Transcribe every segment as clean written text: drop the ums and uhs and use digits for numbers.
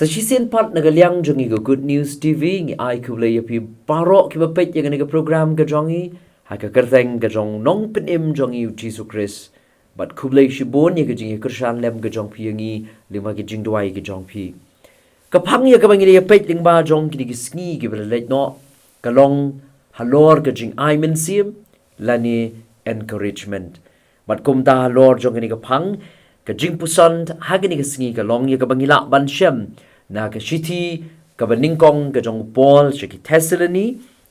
Sa sisen pat nagaliang jongi go Good News TV ngi ai ku Blei pi barok ki bapet yang ni program ka jongi ha ka kyrteng ka jong nong penim jongi U Jisu Khrist bat ku Blei shibon ye ka jingi Krishan lem ka jong pi ngi lima ki jingdwai ka jong pi ka phang ye ka bangi ye pet lingba jong ki sngi ki belet no ka long halor ka Jingaimynsiem lani encouragement bat kum ta halor jong ni ka phang ka jingpuson hagani ka sngi ka long ye ka bangila ban shem na ka shiti ka baningkong ka jong Paul ki Thessaloni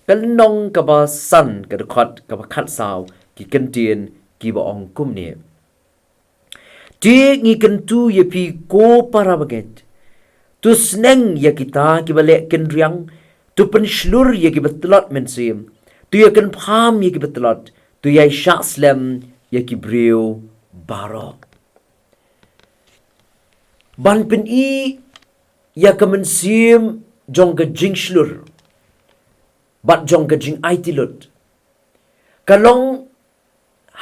ka nong ka ba san ka khot ka ba khat saw ki Ka Ktien ki ba ong kumne ti ngi kan tu ye pi ko para baget tu sneng ye kita ki ba le ken riang tu penslur ye ki betlot mynsiem tu ye kan pham ye ki betlot tu ye shaslem ye ki breu barok ban pen i ya ka mynsiem jong ka jingslur bat jong ka jing aitilut kalong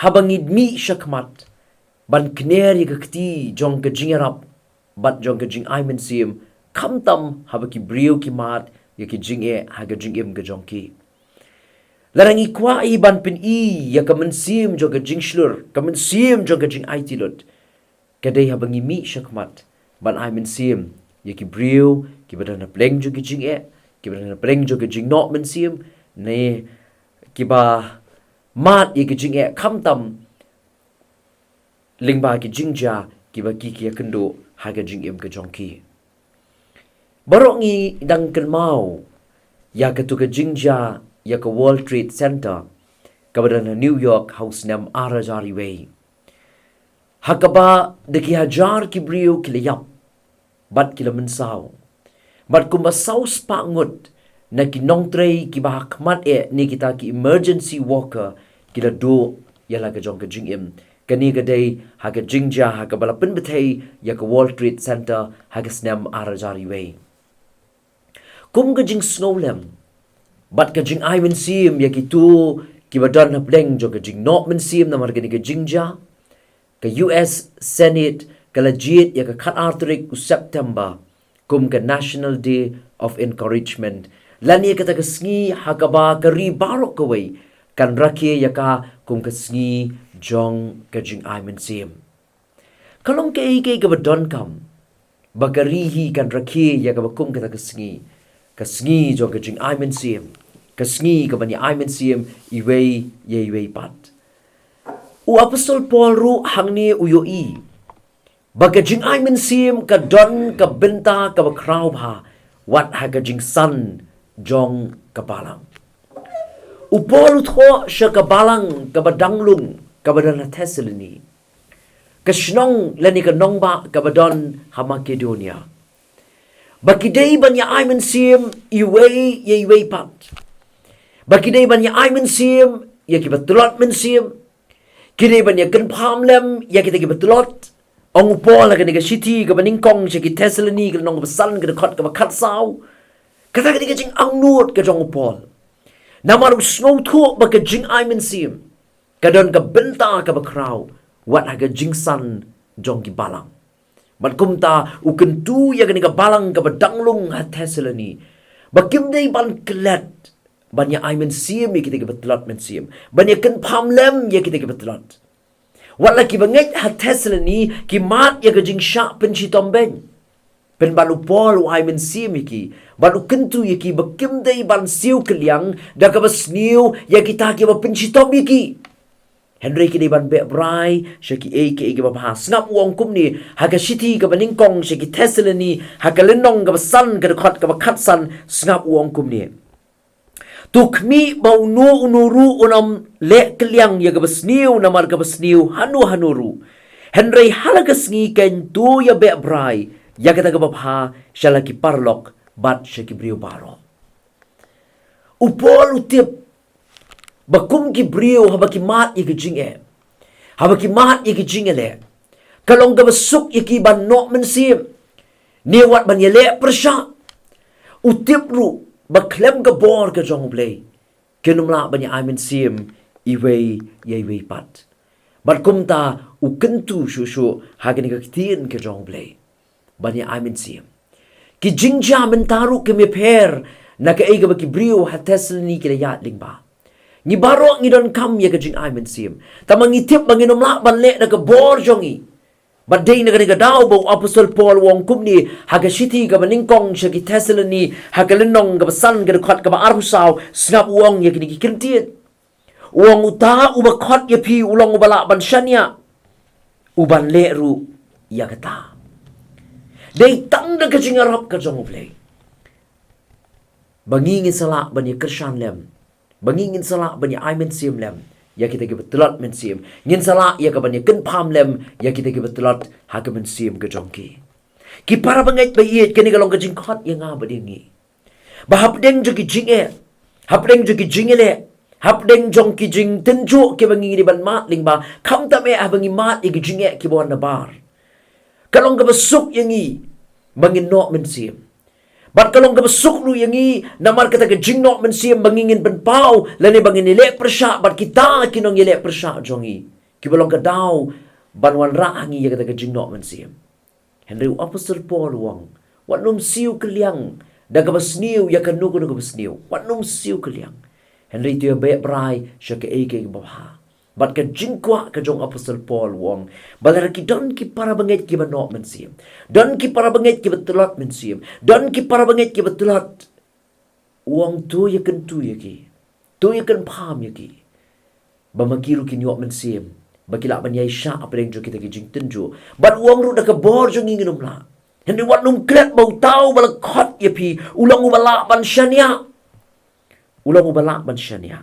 habangid mi syakmat ban kner ya ka kti jong ka jingarap bat jong ka Jingaimynsiem kamtam habaki briu ki mat ya ki jinge ha ka jingim ka jong ki larangi kwa i ban pen i ya ka mynsiem jong ka jingslur ka mynsiem jong ka jing aitilut kadai habangi mi syakmat ban mynsiem ye ki briu ki badana pleng jo ki jinge ki badana pleng jo ki jingno mynsiem ne ki ba mat ye ki jinge khamtam lingba ki jingja ki ba ki kendo ha ga jingim ka jongki barongi dang kelmau ya ka tu ka jingja ya ka World Trade Center ka badana New York house nam arajari way hakaba de ki hajar ki briu ki liyap bat kila mensaw bat kumba saus pa ngut na ki nongtrei ki bahak mat ni kita ki emergency worker kila do yala ka jong ka jingim kani ka day ha ka jingja ha ka balapin betay ya ka Wall Street Center ha ka snam arajari way kum ka jing snowlem bat ka Jingaimynsiem ya ki tu ki badan na pleng jong ka jing no mynsiem na margani ka jingja ka US Senate kalajit ya ka khat artrik September kum ka National Day of Encouragement lani ka ta sngi hakaba ka ri barok ka way kan rakye ya ka kum ka sngi jong ka Jingaimynsiem kalong ka ka badon kam bakarihi kan rakye ya ka kum ka ta sngi jong ka Jingaimynsiem ka sngi ka bani Imynsiem iwei ye iwei pat u apostol Paul ru hangni uyoi baga Jingaimynsiem ka don ka benta ka bakraw bha wat ha ka jing san jong ka balang u Paul tho sha ka balang ka badanglung ka badana Thessaloni ka shnong lani ka nongba ka badon ha Makedonia bakidei banya Imynsiem iwei ye iwei pat bakidei banya Imynsiem ye ki batulot mynsiem kidei banya kan phamlem ye ki batulot ong Paul ka ni ka city ka baningkong ki Thessaloni ka nong basan ka khot ka khat saw kata ka ni ka jing angnut ka jong Paul namaru snow thu ba ka Jingaimynsiem ka don ka benta ka bakraw wat ha ka jing san jong ki balang bat kumta u kentu ya ka ni ka balang ka badanglung ha Thessaloni bakim dei ban klet banya Imynsiem ye ki ka batlat mynsiem banya kan phamlem ye ki ka batlat wala ki banget ha Thessaloni ki mat ya ka jing sha pen chi tomben pen balu Paul u Imynsiem ki balu kentu ye ki bakim dei ban siu keliang da ka basniu ya kita ki ba pen chi tom ki Henry ki ban be brai shaki ki ba ha snap wong kum ni ha ka city ka baningkong shaki Thessaloni ha ka lenong ka san ka khot ka khat san snap wong kum ni tukmi bau nu unuru unam le keliang ya gabasniu namar gabasniu hanu Henry halagasngi ken tu ya be brai ya kata gabapha shalaki parlok bat shaki briu baro upol utip bakum ki briu habaki mat ya jinge habaki mat ya jinge le kalong gabasuk ya ki ban no mynsiem ni wat ban ya le persha utip ru baklem ka bor ka jong Blei kenumla banya Imynsiem iwei ye iwei pat bat kumta u kentu shu hagani ka Ktien ka jong Blei banya Imynsiem Ki jingja mentaru ke meper na ke eiga baki brio ha Thessaloni kila yat lingba. Ngi baro ngi don kam ya ke Jingaimynsiem. Tamangi tip manginom lak ban le na ke bor jongi. Badai na kaniga daw bo Apostol Paul wong kumni haga shiti ka maningkong siya ki Thessaloni haga lenong ka basan ka dukhat ka maarusaw snap wong ya kini ki Ka Ktien. Wong uta ubakot ya pi ulong ubala ban syanya. Uban leru ya kata. Day tang na ka jingarap ka jong U Blei. Bangingin salak ban ya Krisyan lem. Bangingin salak ban ya mynsiem lem. Ya kita ke betulat mynsiem. Ngin salak ya ka ban ya kenpam lem. Ya kita ke betulat haga mynsiem ka jong ki. Ki para bangait bayit kani kalong ka jingkot ya nga badingi. Bahapdeng jo ki jinge. Hapdeng jo ki jingele. Hapdeng jong ki jing tenjo ki bangi di ban mat ling ba kam ta me abangi mat i ki jinge ki bon na bar. Kalong ka basuk yangi bangin no mynsiem. Bat kalong ka basuk lu yangi namar kata ka jing no mynsiem bangingin ban pau lani bangin ile persya bat kita kinong ile persya jongi. Ki balong ka daw banwan raangi ya kata ka jing no mynsiem. Henry Apostol Paul wong wat num siu keliang da ka basniu ya ka nugo ka basniu wat num siu keliang. Henry tu ya be brai sya ke eke bawha. Bat ka jingkwa ka jong Apostol Paul wong balara ki don ki para banget ki banok mynsiem. Don ki para banget ki betulat mynsiem. Don ki para banget ki betulat wong tu ya kan tu ya ki. Tu ya kan paham ya ki. Bamakiru ki nyok mynsiem. Bakila ban yai sya apa yang jo kita ki jing tenjo. Bat wong ru da ka bor jong nginum la. Henry wat num klet bau tau bala khot ya pi ulang ubala ban syania. Ulang ubala ban syania.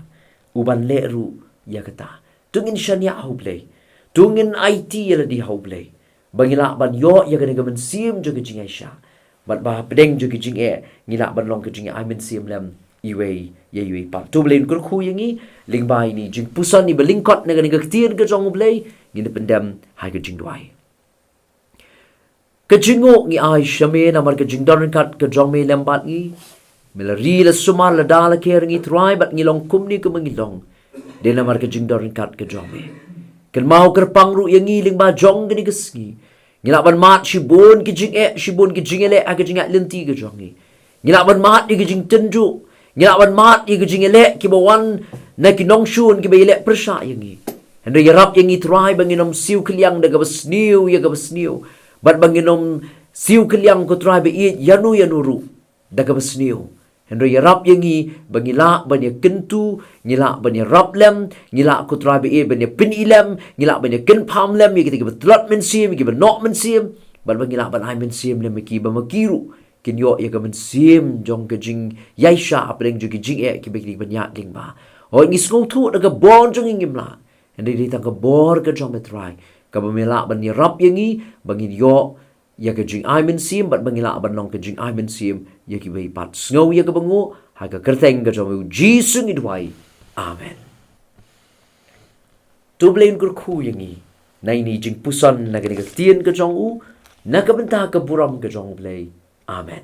Uban leru ya kata. Tungin syania U Blei. Tungin IT ya di U Blei. Bangila ban yo ya kena mynsiem jo ke jingai sya. Bat bah pedeng jo ke jinge ngila ban long ke Jingaimynsiem lem iwei ya iwei pa. Tu Blei kur khu yangi ling bai ni jingpuson ni lyngkot na Ka Ktien ke jong U Blei ngin pendem hai ke jingdwai. Ke jingo ngi ai syame namar ke jingdon kat ke jong me lembat ngi. Melari la sumar la dala ker ngi try bat ngilong kumni ke mangilong. Dia namar ke jingdon kat ke jong me. Ken mau kerpang ru yang ngiling ba jong gini kesngi. Ngilaban mat shibun ke jingele ke jingat lenti ke jong ni. Ngilaban mat ke jing tenju. Ngilaban mat ke jingele ki bawan na kinong shun ki bayele persya yang ni. Henry yarap yang ni try banginom siu keliang da gabasniu ya gabasniu. Bat banginom siu keliang ko try be yanu ru da gabasniu. Henry yarap yangi bangila banya kentu ngila banya rap lem ngila kutra be banya pin ilem ngila banya ken pam lem ya kita betulat mynsiem ki benok mynsiem bal bangila ban mynsiem lem ki bamakiru kin yo ya ka mynsiem jong ke jing yaisha apreng jo ki jing ki be ki banya ding ba o ngi skong tu da ka bon jong ngim la Henry di ta ka bor ka jong metrai ka bamila banya rap yangi bangin yo ya ke Jingaimynsiem bat bangila ban long ke Jingaimynsiem ya ki bai pat snow ya ke bangu ha ka kyrteng ka jong U Jisu ngidwai amen. Tu Blei kur khu yangi nai ni jingpuson na Ka Ktien ka jong U na ka benta ka buram ka jong U Blei amen.